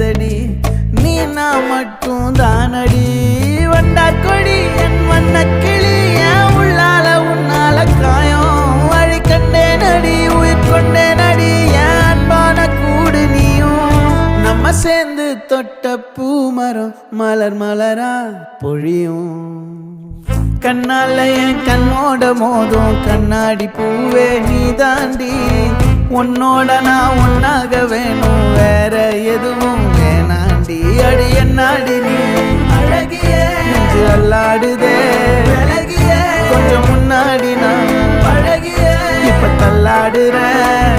ஏதடி நீ நான் மட்டும் தானடி வண்டா கொடி என் வண்ண கிளி என் உள்ளால உன்னால காயம் வழி கண்டே நடி உயிர் கொண்டே நடி என் அன்பான கூடு நீயும் நம்ம சேர்ந்து தொட்ட பூமரம் மலர் மலரா பொழியும் கண்ணால என் கண்ணோட மோதும் கண்ணாடி பூவே நீ தாண்டி உன்னோட நான் ஒன்னாக வேணும் வேற எதுவும் வேணாண்டி அடி என்னாடி நீ அழகிய நெஞ்சு அல்லாடுதே அழகிய கொஞ்சம் முன்னாடி நான் அழகிய இப்ப தள்ளாடுறேன்